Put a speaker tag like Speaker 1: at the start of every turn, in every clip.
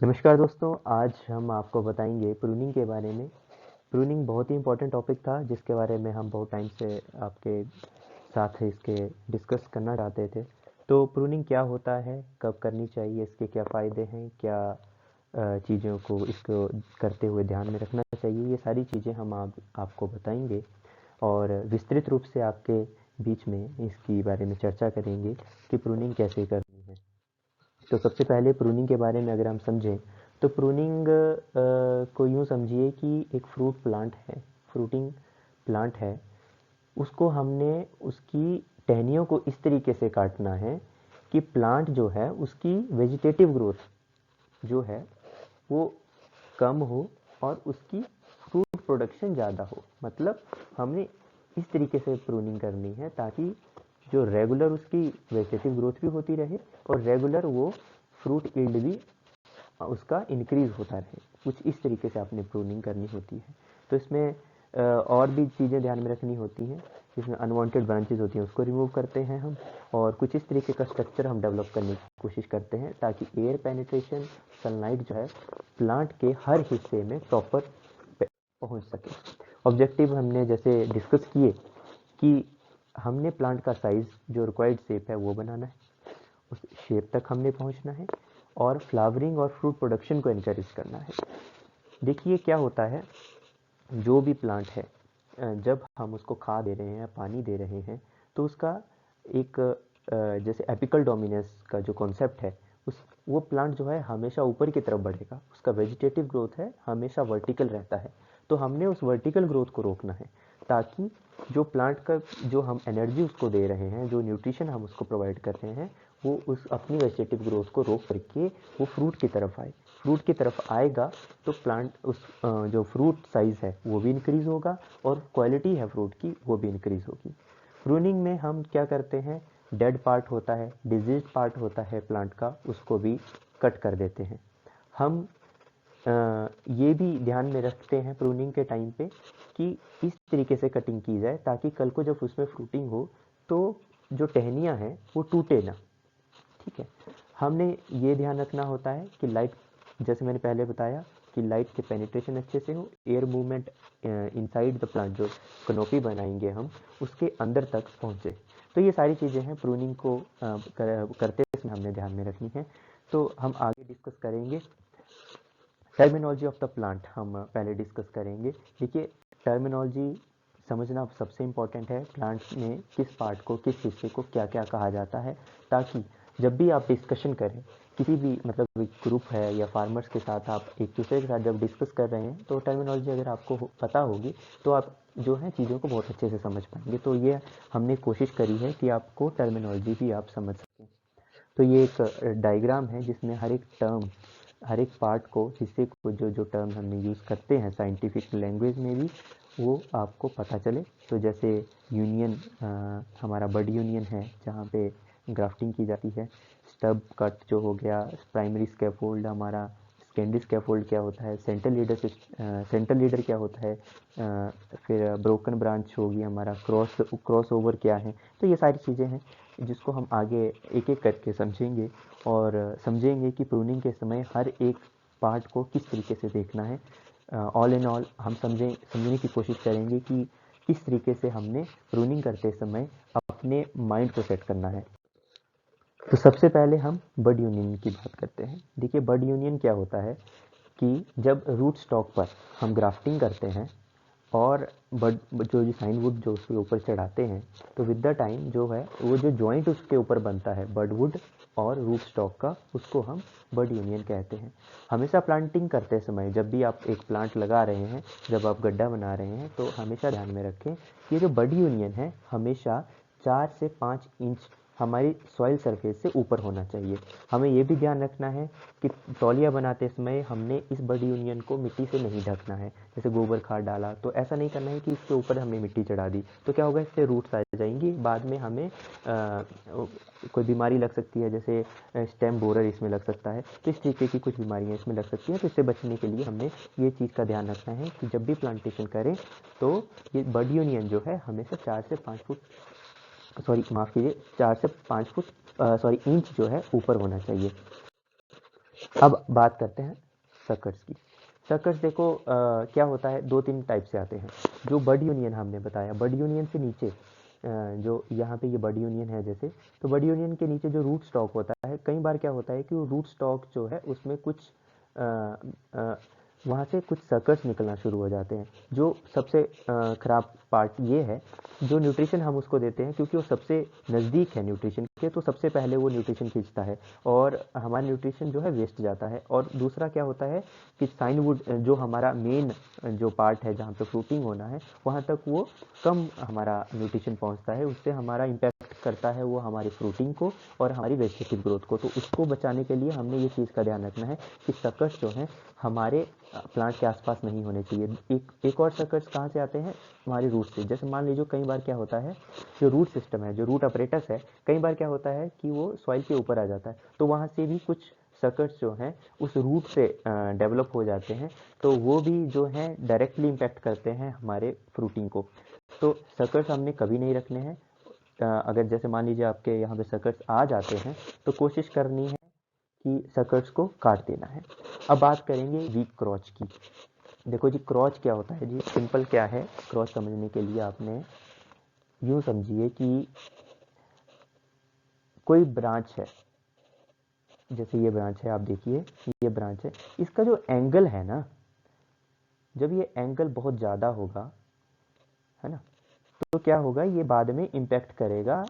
Speaker 1: नमस्कार दोस्तों, आज हम आपको बताएंगे प्रूनिंग के बारे में। प्रूनिंग बहुत ही इम्पोर्टेंट टॉपिक था जिसके बारे में हम बहुत टाइम से आपके साथ इसके डिस्कस करना चाहते थे। तो प्रूनिंग क्या होता है, कब करनी चाहिए, इसके क्या फ़ायदे हैं, क्या चीज़ों को इसको करते हुए ध्यान में रखना चाहिए, ये सारी चीज़ें हम आपको बताएंगे और विस्तृत रूप से आपके बीच में इसकी बारे में चर्चा करेंगे कि प्रूनिंग कैसे करनी है। तो सबसे पहले प्रूनिंग के बारे में अगर हम समझें तो प्रूनिंग को यूँ समझिए कि एक फ्रूट प्लांट है, फ्रूटिंग प्लांट है। उसको हमने उसकी टहनियों को इस तरीके से काटना है कि प्लांट जो है उसकी वेजिटेटिव ग्रोथ जो है वो कम हो और उसकी फ्रूट प्रोडक्शन ज़्यादा हो। मतलब हमने इस तरीके से प्रूनिंग करनी है ताकि जो रेगुलर उसकी वेजिटेटिव ग्रोथ भी होती रहे और रेगुलर वो फ्रूट यील्ड भी उसका इंक्रीज होता रहे। कुछ इस तरीके से आपने प्रूनिंग करनी होती है। तो इसमें और भी चीज़ें ध्यान में रखनी होती हैं। इसमें अनवांटेड ब्रांचेज होती हैं उसको रिमूव करते हैं हम, और कुछ इस तरीके का स्ट्रक्चर हम डेवलप करने की कोशिश करते हैं ताकि एयर पेनिट्रेशन, सनलाइट जो है प्लांट के हर हिस्से में प्रॉपर पहुंच सके। ऑब्जेक्टिव हमने जैसे डिस्कस किए कि हमने प्लांट का साइज़ जो रिक्वायर्ड शेप है वो बनाना है, उस शेप तक हमने पहुंचना है और फ्लावरिंग और फ्रूट प्रोडक्शन को इनकरेज करना है। देखिए क्या होता है, जो भी प्लांट है जब हम उसको खाद दे रहे हैं, पानी दे रहे हैं, तो उसका एक जैसे एपिकल डोमिनेंस का जो कॉन्सेप्ट है, उस वो प्लांट जो है हमेशा ऊपर की तरफ बढ़ेगा। उसका वेजिटेटिव ग्रोथ है हमेशा वर्टिकल रहता है। तो हमने उस वर्टिकल ग्रोथ को रोकना है ताकि जो प्लांट का जो हम एनर्जी उसको दे रहे हैं, जो न्यूट्रिशन हम उसको प्रोवाइड कर रहे हैं, वो उस अपनी वेजिटेटिव ग्रोथ को रोक करके वो फ्रूट की तरफ आए। फ्रूट की तरफ आएगा तो प्लांट उस जो फ्रूट साइज़ है वो भी इंक्रीज़ होगा और क्वालिटी है फ्रूट की वो भी इंक्रीज़ होगी। प्रूनिंग में हम क्या करते हैं, डेड पार्ट होता है, डिजीज पार्ट होता है प्लांट का, उसको भी कट कर देते हैं। हम ये भी ध्यान में रखते हैं प्रूनिंग के टाइम पे कि इस तरीके से कटिंग की जाए ताकि कल को जब उसमें फ्रूटिंग हो तो जो टहनियाँ हैं वो टूटे ना। ठीक है। हमने ये ध्यान रखना होता है कि लाइट, जैसे मैंने पहले बताया कि लाइट के पेनिट्रेशन अच्छे से हो, air movement inside the plant जो कनोपी बनाएंगे हम उसके अंदर तक पहुंचे। तो ये सारी चीज़ें हैं प्रूनिंग को करते समय हमने ध्यान में रखनी है। तो हम आगे डिस्कस करेंगे टर्मिनोलॉजी ऑफ द प्लांट, हम पहले डिस्कस करेंगे। देखिए, टर्मिनोलॉजी समझना सबसे इम्पोर्टेंट है। प्लांट में किस पार्ट को, किस हिस्से को क्या क्या कहा जाता है, ताकि जब भी आप डिस्कशन करें किसी भी मतलब एक ग्रुप है या फार्मर्स के साथ, आप एक दूसरे के साथ जब डिस्कस कर रहे हैं तो टर्मिनोलॉजी अगर आपको पता होगी तो आप जो है चीज़ों को बहुत अच्छे से समझ पाएंगे। तो ये हमने कोशिश करी है कि आपको टर्मिनोलॉजी भी आप समझ सकें। तो ये एक डायग्राम है जिसमें हर एक टर्म, हर एक पार्ट को, हिस्से को, जो जो टर्म हमने यूज़ करते हैं साइंटिफिक लैंग्वेज में भी, वो आपको पता चले। तो जैसे यूनियन, हमारा बड यूनियन है जहाँ पे ग्राफ्टिंग की जाती है। स्टब कट जो हो गया, प्राइमरी स्कैफोल्ड हमारा, सेकेंडरी स्कैफोल्ड क्या होता है, सेंट्रल लीडर क्या होता है, फिर ब्रोकन ब्रांच होगी हमारा, क्रॉस ओवर क्या है। तो ये सारी चीज़ें हैं जिसको हम आगे एक एक करके समझेंगे और समझेंगे कि प्रूनिंग के समय हर एक पार्ट को किस तरीके से देखना है। ऑल इन ऑल हम समझने की कोशिश करेंगे कि किस तरीके से हमने प्रूनिंग करते समय अपने माइंड को सेट करना है। तो सबसे पहले हम बड यूनियन की बात करते हैं। देखिए, बड यूनियन क्या होता है कि जब रूट स्टॉक पर हम ग्राफ्टिंग करते हैं और बड जो साइन वुड जो उसके ऊपर चढ़ाते हैं, तो विद द टाइम जो है वो जो जॉइंट उसके ऊपर बनता है बड वुड और रूट स्टॉक का, उसको हम बड यूनियन कहते हैं। हमेशा प्लांटिंग करते समय जब भी आप एक प्लांट लगा रहे हैं, जब आप गड्ढा बना रहे हैं, तो हमेशा ध्यान में रखें कि जो बड यूनियन है हमेशा 4 से 5 इंच हमारी सॉइल सरफेस से ऊपर होना चाहिए। हमें ये भी ध्यान रखना है कि तौलिया बनाते समय हमने इस बड यूनियन को मिट्टी से नहीं ढकना है। जैसे गोबर खाद डाला तो ऐसा नहीं करना है कि इसके ऊपर हमने मिट्टी चढ़ा दी, तो क्या होगा, इससे रूट्स आ जाएंगी, बाद में हमें कोई बीमारी लग सकती है, जैसे स्टेम बोरर इसमें लग सकता है। तो इस तरीके की कुछ बीमारियां इसमें लग सकती हैं। तो इससे बचने के लिए हमने ये चीज़ का ध्यान रखना है कि जब भी प्लांटेशन करें तो ये बड यूनियन जो है हमेशा 4 से 5 फुट, सॉरी माफ़ कीजिए, 4 से 5 फुट, सॉरी इंच जो है ऊपर होना चाहिए। अब बात करते हैं सकर्स की। सकर्स देखो क्या होता है, दो तीन टाइप से आते हैं। जो बड यूनियन हमने बताया, बड यूनियन से नीचे जो यहाँ पे ये बड यूनियन है जैसे, तो बड यूनियन के नीचे जो रूट स्टॉक होता है, कई बार क्या होता है कि वो रूट स्टॉक जो है उसमें कुछ अ, अ, वहाँ से कुछ सकर्स निकलना शुरू हो जाते हैं। जो सबसे खराब पार्ट ये है, जो न्यूट्रिशन हम उसको देते हैं क्योंकि वो सबसे नज़दीक है न्यूट्रिशन के, तो सबसे पहले वो न्यूट्रिशन खींचता है और हमारा न्यूट्रिशन जो है वेस्ट जाता है। और दूसरा क्या होता है कि साइनवुड जो हमारा मेन जो पार्ट है जहाँ पे फ्रूटिंग होना है, वहाँ तक वो कम हमारा न्यूट्रिशन पहुँचता है, उससे हमारा इम्पैक्ट करता है वो हमारी फ्रूटिंग को और हमारी वेजिटेटिव ग्रोथ को। तो उसको बचाने के लिए हमने ये चीज़ का ध्यान रखना है कि सकर्स जो हैं हमारे प्लांट के आसपास नहीं होने चाहिए। एक और सकर्स कहाँ से आते हैं, हमारे रूट से। जैसे मान लीजिए कई बार क्या होता है, जो रूट सिस्टम है, जो रूट अपरेटस है, कई बार क्या होता है कि वो सॉइल के ऊपर आ जाता है, तो वहाँ से भी कुछ सकर्स जो हैं उस रूट से डेवलप हो जाते हैं, तो वो भी जो है डायरेक्टली इम्पैक्ट करते हैं हमारे फ्रूटिंग को। तो सकर्स हमने कभी नहीं रखने हैं। अगर जैसे मान लीजिए आपके यहाँ पे सकर्स आ जाते हैं तो कोशिश करनी है कि सकर्स को काट देना है। अब बात करेंगे वीक क्रॉच की। देखो जी, क्रॉच क्या होता है जी, सिंपल क्या है, क्रॉच समझने के लिए आपने यूँ समझिए कि कोई ब्रांच है, जैसे ये ब्रांच है, आप देखिए ये ब्रांच है, इसका जो एंगल है ना, जब ये एंगल बहुत ज़्यादा होगा, है ना, तो क्या होगा, ये बाद में इम्पैक्ट करेगा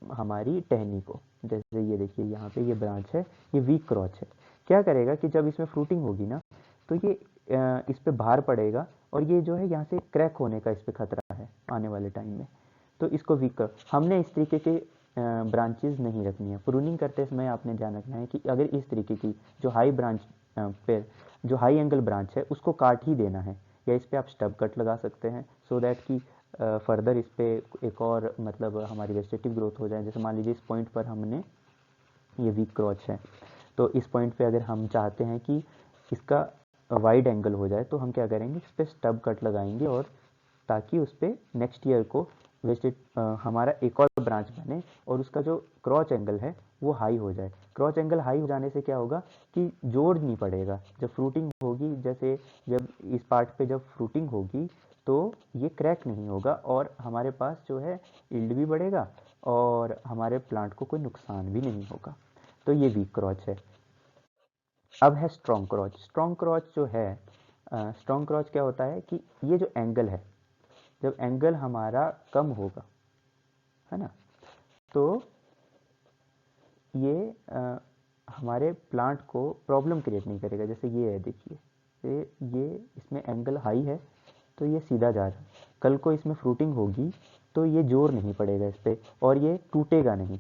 Speaker 1: हमारी टहनी को। जैसे ये देखिए यहाँ पे ये ब्रांच है, ये वीक क्रॉच है, क्या करेगा कि जब इसमें फ्रूटिंग होगी ना, तो ये इस पे भार पड़ेगा और ये जो है यहाँ से क्रैक होने का इस पे खतरा है आने वाले टाइम में। तो इसको वीक कर, हमने इस तरीके के ब्रांचेज नहीं रखनी है। प्रूनिंग करते समय आपने ध्यान रखना है कि अगर इस तरीके की जो हाई ब्रांच पे जो हाई एंगल ब्रांच है उसको काट ही देना है, या इस पर आप स्टब कट लगा सकते हैं सो दैट कि फर्दर इस पे एक और मतलब हमारी वेजिटेटिव ग्रोथ हो जाए। जैसे मान लीजिए इस पॉइंट पर हमने ये वीक क्रॉच है, तो इस पॉइंट पे अगर हम चाहते हैं कि इसका वाइड एंगल हो जाए तो हम क्या करेंगे, इस पर स्टब कट लगाएंगे और ताकि उस पर नेक्स्ट ईयर को हमारा एक और ब्रांच बने और उसका जो क्रॉच एंगल है वो हाई हो जाए। क्रॉच एंगल हाई हो जाने से क्या होगा कि जोड़ नहीं पड़ेगा जब फ्रूटिंग होगी। जैसे जब इस पार्ट पे जब फ्रूटिंग होगी तो ये क्रैक नहीं होगा और हमारे पास जो है यील्ड भी बढ़ेगा और हमारे प्लांट को कोई नुकसान भी नहीं होगा। तो ये वीक क्रॉच है। अब है स्ट्रॉन्ग क्रॉच। स्ट्रॉन्ग क्रॉच जो है, स्ट्रॉन्ग क्रॉच क्या होता है कि ये जो एंगल है, जब एंगल हमारा कम होगा, है ना, तो ये हमारे प्लांट को प्रॉब्लम क्रिएट नहीं करेगा। जैसे ये है देखिए, ये इसमें एंगल हाई है तो ये सीधा जा रहा है, कल को इसमें फ्रूटिंग होगी तो ये जोर नहीं पड़ेगा इस पर और ये टूटेगा नहीं,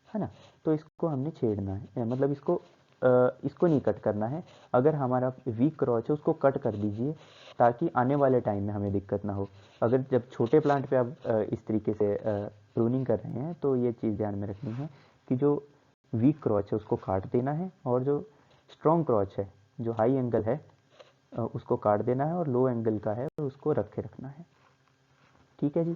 Speaker 1: है ना। तो इसको हमने छेड़ना है, मतलब इसको नहीं कट करना है। अगर हमारा वीक क्रॉच है उसको कट कर दीजिए ताकि आने वाले टाइम में हमें दिक्कत ना हो। अगर जब छोटे प्लांट पे आप इस तरीके से प्रूनिंग कर रहे हैं तो ये चीज़ ध्यान में रखनी है कि जो वीक क्रॉच है उसको काट देना है और जो स्ट्रॉन्ग क्रॉच है, जो हाई एंगल है, उसको काट देना है और लो एंगल का है उसको रखे रखना है। ठीक है जी।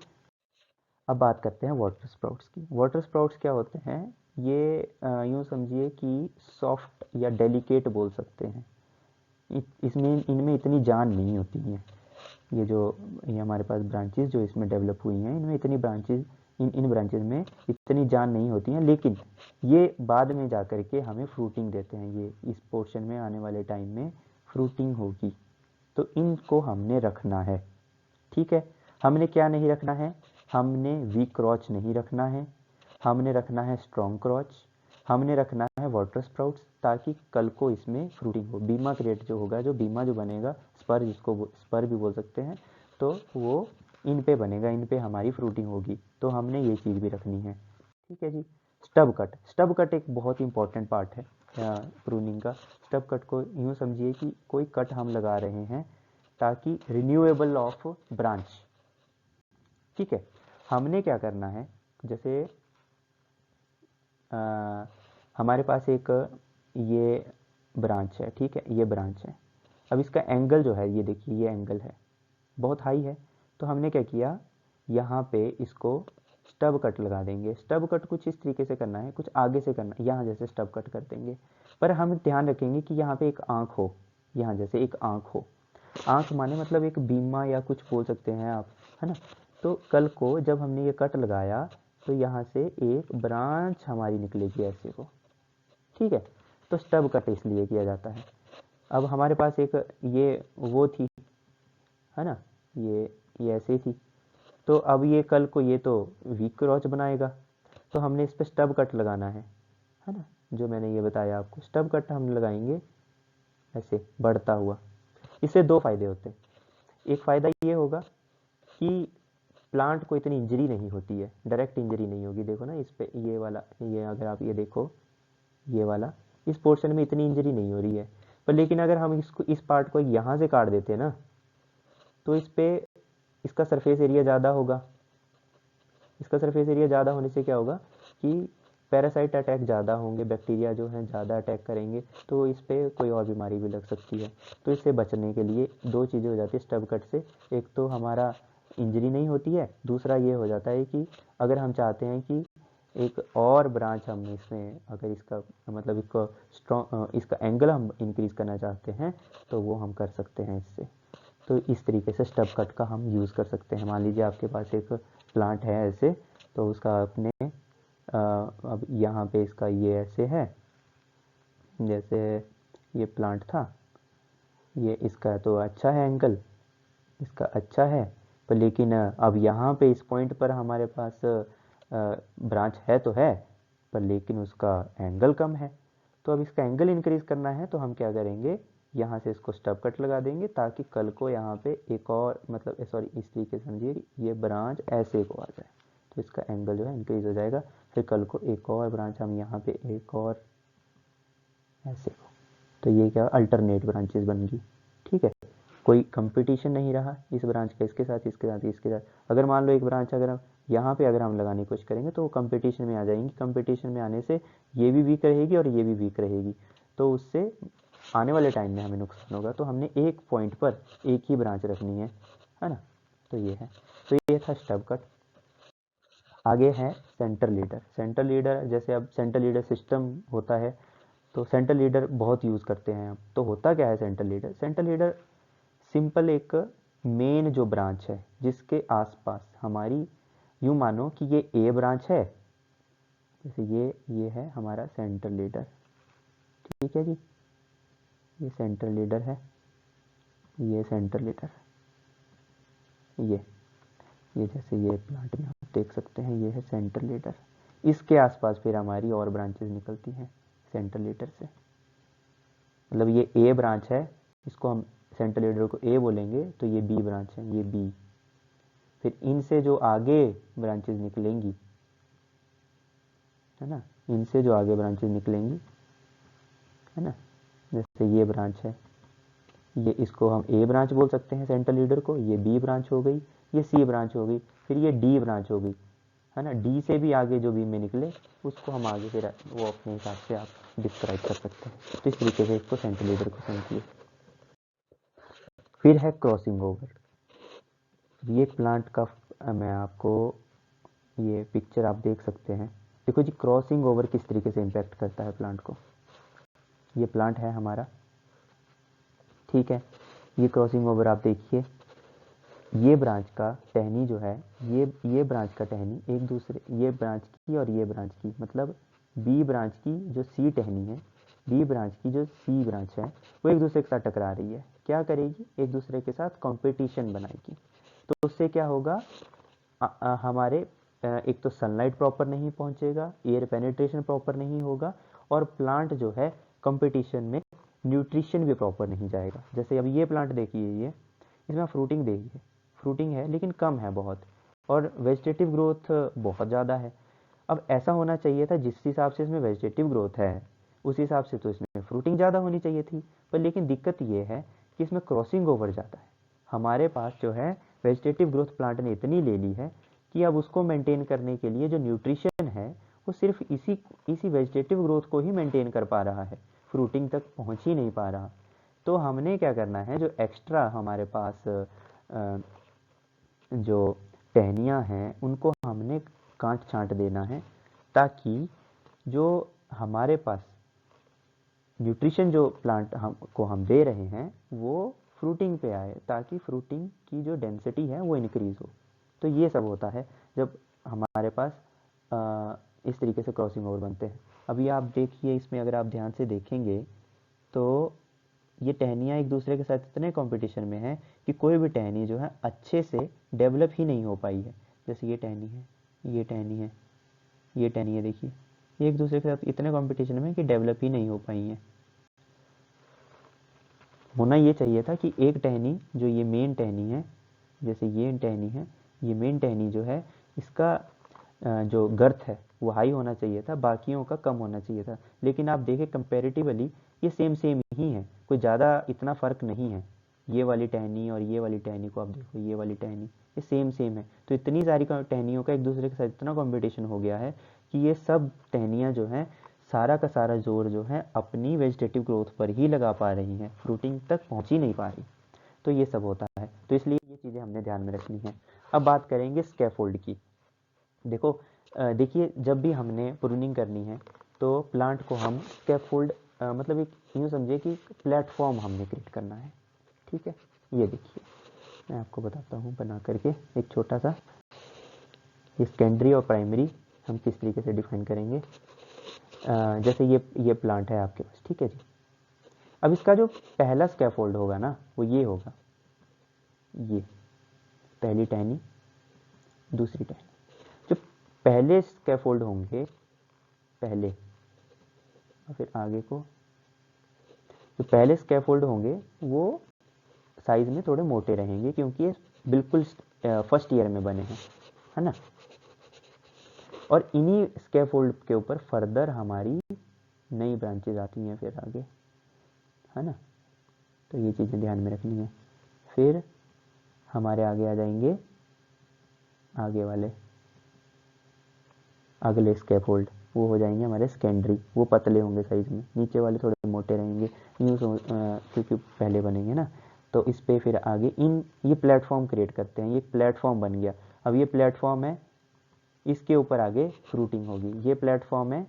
Speaker 1: अब बात करते हैं वाटर स्प्राउट्स की। वाटर स्प्राउट्स क्या होते हैं, ये यूँ समझिए कि सॉफ्ट या डेलिकेट बोल सकते हैं। इसमें इनमें इतनी जान नहीं होती है। ये हमारे पास ब्रांचेस जो इसमें डेवलप हुई हैं, इनमें इतनी ब्रांचेस इन ब्रांचेस में इतनी जान नहीं होती हैं, लेकिन ये बाद में जा कर के हमें फ्रूटिंग देते हैं। ये इस पोर्शन में आने वाले टाइम में फ्रूटिंग होगी तो इनको हमने रखना है। ठीक है, हमने क्या नहीं रखना है, हमने वीक क्रॉच नहीं रखना है, हमने रखना है स्ट्रॉन्ग क्रॉच, हमने रखना है वाटर स्प्राउट्स, ताकि कल को इसमें फ्रूटिंग हो। बीमा क्रिएट जो होगा, जो बीमा जो बनेगा, स्पर जिसको स्पर भी बोल सकते हैं, तो वो इन पे बनेगा, इन पे हमारी फ्रूटिंग होगी। तो हमने ये चीज़ भी रखनी है। ठीक है जी। स्टब कट, स्टब कट एक बहुत ही इंपॉर्टेंट पार्ट है प्रूनिंग का। स्टब कट को यूँ समझिए कि कोई कट हम लगा रहे हैं ताकि रिन्यूएबल ऑफ ब्रांच। ठीक है, हमने क्या करना है, जैसे आ, हमारे पास एक ये ब्रांच है, ठीक है, ये ब्रांच है। अब इसका एंगल जो है, ये देखिए ये एंगल है बहुत हाई है, तो हमने क्या किया, यहाँ पे इसको स्टब कट लगा देंगे। स्टब कट कुछ इस तरीके से करना है, कुछ आगे से करना है, यहाँ जैसे स्टब कट कर देंगे, पर हम ध्यान रखेंगे कि यहाँ पे एक आँख हो, यहाँ जैसे एक आँख हो। आँख माने मतलब एक बीमा या कुछ बोल सकते हैं आप, है ना। तो कल को जब हमने ये कट लगाया तो यहाँ से एक ब्रांच हमारी निकलेगी ऐसे को, ठीक है। तो स्टब कट इसलिए किया जाता है। अब हमारे पास एक ये वो थी, है ना, ये ऐसे थी। तो अब ये कल को ये तो वीक क्रॉच बनाएगा, तो हमने इस पर स्टब कट लगाना है ना। जो मैंने ये बताया आपको, स्टब कट हम लगाएंगे ऐसे बढ़ता हुआ। इससे दो फायदे होते हैं। एक फ़ायदा ये होगा कि प्लांट को इतनी इंजरी नहीं होती है, डायरेक्ट इंजरी नहीं होगी। देखो ना इस पे ये वाला, ये अगर आप ये देखो, ये वाला इस पोर्शन में इतनी इंजरी नहीं हो रही है। पर लेकिन अगर हम इसको, इस पार्ट को यहाँ से काट देते हैं ना, तो इस पे इसका सरफेस एरिया ज़्यादा होगा। इसका सरफेस एरिया ज़्यादा होने से क्या होगा कि पैरासाइट अटैक ज़्यादा होंगे, बैक्टीरिया जो हैं ज़्यादा अटैक करेंगे, तो इस पर कोई और बीमारी भी लग सकती है। तो इससे बचने के लिए दो चीज़ें हो जाती है स्टब कट से। एक तो हमारा इंजरी नहीं होती है, दूसरा ये हो जाता है कि अगर हम चाहते हैं कि एक और ब्रांच हम इसमें, अगर इसका मतलब इसको स्ट्रॉन्ग, इसका एंगल हम इंक्रीज करना चाहते हैं तो वो हम कर सकते हैं इससे। तो इस तरीके से स्टब कट का हम यूज़ कर सकते हैं। मान लीजिए आपके पास एक प्लांट है ऐसे, तो उसका आपने अब यहाँ पे इसका ये ऐसे है, जैसे ये प्लांट था, ये इसका तो अच्छा है एंगल, इसका अच्छा है, पर लेकिन अब यहाँ पे इस पॉइंट पर हमारे पास ब्रांच है तो है, पर लेकिन उसका एंगल कम है। तो अब इसका एंगल इंक्रीज करना है, तो हम क्या करेंगे, यहाँ से इसको स्टब कट लगा देंगे, ताकि कल को यहाँ पे एक और, मतलब सॉरी इस तरीके से समझिए, ये ब्रांच ऐसे को आ जाए, तो इसका एंगल जो है इंक्रीज हो जाएगा। फिर कल को एक और ब्रांच हम यहाँ पे एक और ऐसे को, तो ये क्या अल्टरनेट ब्रांचेस बन गई, ठीक है। कोई कंपटीशन नहीं रहा इस ब्रांच का इसके साथ, इसके साथ, इसके साथ। अगर मान लो एक ब्रांच अगर हम यहाँ पे अगर हम लगाने की कोशिश करेंगे तो वो कंपटीशन में आ जाएंगी। कंपटीशन में आने से ये भी वीक रहेगी और ये भी वीक रहेगी, तो उससे आने वाले टाइम में हमें नुकसान होगा। तो हमने एक पॉइंट पर एक ही ब्रांच रखनी है ना। तो ये है, तो ये था स्टब कट। आगे है सेंटर लीडर। सेंटर लीडर, जैसे अब सेंटर लीडर सिस्टम होता है, तो सेंटर लीडर बहुत यूज़ करते हैं हम। तो होता क्या है centre leader? Centre leader simple एक मेन जो ब्रांच है जिसके आसपास हमारी, यूँ मानो कि ये ए ब्रांच है, जैसे ये है हमारा सेंटर लीडर, ठीक है जी, ये सेंटर लीडर है, ये सेंटर लीडर, ये जैसे ये प्लांट में आप देख सकते हैं, ये है सेंटर लीडर। इसके आसपास फिर हमारी और ब्रांचेस निकलती हैं सेंटर लीडर से। मतलब ये ए ब्रांच है, इसको हम सेंटर लीडर को ए बोलेंगे, तो ये बी ब्रांच है, ये बी। फिर इनसे जो आगे ब्रांचेस निकलेंगी, है ना, इनसे जो आगे ब्रांचेस निकलेंगी, है ना, जैसे ये ब्रांच है, ये इसको हम ए ब्रांच बोल सकते हैं सेंटर लीडर को, ये बी ब्रांच हो गई, ये सी ब्रांच हो गई, फिर ये डी ब्रांच हो गई, है ना। डी से भी आगे जो बी में निकले उसको हम आगे फिर वो अपने हिसाब से आप डिस्क्राइब कर सकते हैं। तो इस तरीके से इसको सेंटर लीडर को समझिए। फिर है क्रॉसिंग ओवर। ये प्लांट का मैं आपको ये पिक्चर आप देख सकते हैं। देखो जी, क्रॉसिंग ओवर किस तरीके से इम्पैक्ट करता है प्लांट को। ये प्लांट है हमारा, ठीक है। ये क्रॉसिंग ओवर आप देखिए, ये ब्रांच का टहनी जो है, ये ब्रांच का टहनी एक दूसरे, ये ब्रांच की और ये ब्रांच की, मतलब बी ब्रांच की जो सी टहनी है, बी ब्रांच की जो सी ब्रांच है, वो एक दूसरे के साथ टकरा रही है। क्या करेगी? एक दूसरे के साथ कंपटीशन बनाएगी। तो उससे क्या होगा, हमारे एक तो सनलाइट प्रॉपर नहीं पहुंचेगा, एयर पेनिट्रेशन प्रॉपर नहीं होगा, और प्लांट जो है कंपटीशन में न्यूट्रिशन भी प्रॉपर नहीं जाएगा। जैसे अब ये प्लांट देखिए, ये इसमें फ्रूटिंग देखिए, फ्रूटिंग है लेकिन कम है बहुत, और वेजिटेटिव ग्रोथ बहुत ज़्यादा है। अब ऐसा होना चाहिए था, जिस हिसाब से इसमें वेजिटेटिव ग्रोथ है उस हिसाब से तो इसमें फ्रूटिंग ज़्यादा होनी चाहिए थी। पर लेकिन दिक्कत ये है कि इसमें क्रॉसिंग ओवर ज़्यादा है। हमारे पास जो है वेजिटेटिव ग्रोथ प्लांट ने इतनी ले ली है कि अब उसको मेंटेन करने के लिए जो न्यूट्रिशन है वो सिर्फ इसी वेजिटेटिव ग्रोथ को ही मेंटेन कर पा रहा है, फ्रूटिंग तक पहुंच ही नहीं पा रहा। तो हमने क्या करना है, जो एक्स्ट्रा हमारे पास जो टहनियाँ हैं उनको हमने गांठ छांट देना है, ताकि जो हमारे पास न्यूट्रिशन जो प्लांट हम दे रहे हैं वो फ्रूटिंग पे आए, ताकि फ्रूटिंग की जो डेंसिटी है वो इंक्रीज हो। तो ये सब होता है जब हमारे पास इस तरीके से क्रॉसिंग ओवर बनते हैं। अभी आप देखिए, इसमें अगर आप ध्यान से देखेंगे तो ये टहनियाँ एक दूसरे के साथ इतने कंपटीशन में है कि कोई भी टहनी जो है अच्छे से डेवलप ही नहीं हो पाई है। जैसे ये टहनी है, ये टहनी है, ये टहनी है, देखिए ये एक दूसरे के साथ इतने कंपटीशन में कि डेवलप ही नहीं हो पाई हैं। होना ये चाहिए था कि एक टहनी जो ये मेन टहनी है, जैसे ये टहनी है, ये मेन टहनी जो है इसका जो गर्थ है वो हाई होना चाहिए था, बाकियों का कम होना चाहिए था। लेकिन आप देखें कंपैरेटिवली ये सेम सेम ही है, कोई ज़्यादा इतना फ़र्क नहीं है। ये वाली टहनी और ये वाली टहनी को आप देखो, ये वाली टहनी ये सेम सेम है। तो इतनी सारी टहनियों का एक दूसरे के साथ इतना कॉम्पिटिशन हो गया है कि ये सब टहनियाँ जो हैं सारा का सारा जोर जो है अपनी वेजिटेटिव ग्रोथ पर ही लगा पा रही हैं, फ्रूटिंग तक पहुँच ही नहीं पा रही। तो ये सब होता है, तो इसलिए ये चीज़ें हमने ध्यान में रखनी है। अब बात करेंगे स्कैफोल्ड की। देखो देखिए, जब भी हमने प्रूनिंग करनी है तो प्लांट को हम स्कैफोल्ड मतलब एक यूँ समझिए कि प्लेटफॉर्म हमने क्रिएट करना है। ठीक है, ये देखिए मैं आपको बताता हूँ बना करके एक छोटा सा, ये सेकेंडरी और प्राइमरी हम किस तरीके से डिफाइन करेंगे। जैसे ये प्लांट है आपके पास, ठीक है जी। अब इसका जो पहला स्कैफोल्ड होगा ना वो ये होगा, ये पहली टहनी, दूसरी टहनी। जो पहले स्कैफोल्ड होंगे, पहले और फिर आगे को, जो पहले स्कैफोल्ड होंगे वो साइज में थोड़े मोटे रहेंगे, क्योंकि ये बिल्कुल फर्स्ट ईयर में बने हैं, है ना। और इन्हीं स्कैफोल्ड के ऊपर फर्दर हमारी नई ब्रांचेज आती हैं फिर आगे, है ना। तो ये चीज़ें ध्यान में रखनी है। फिर हमारे आगे आ जाएंगे आगे वाले, अगले स्कैफोल्ड, वो हो जाएंगे हमारे सेकेंडरी, वो पतले होंगे साइज में, नीचे वाले थोड़े मोटे रहेंगे, क्योंकि पहले बनेंगे ना। तो इस पे फिर आगे ये प्लेटफॉर्म क्रिएट करते हैं, ये प्लेटफॉर्म बन गया। अब ये प्लेटफॉर्म है, इसके ऊपर आगे फ्रूटिंग होगी। ये प्लेटफॉर्म है,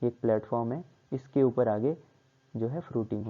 Speaker 1: एक प्लेटफॉर्म है, इसके ऊपर आगे जो है फ्रूटिंग होगी।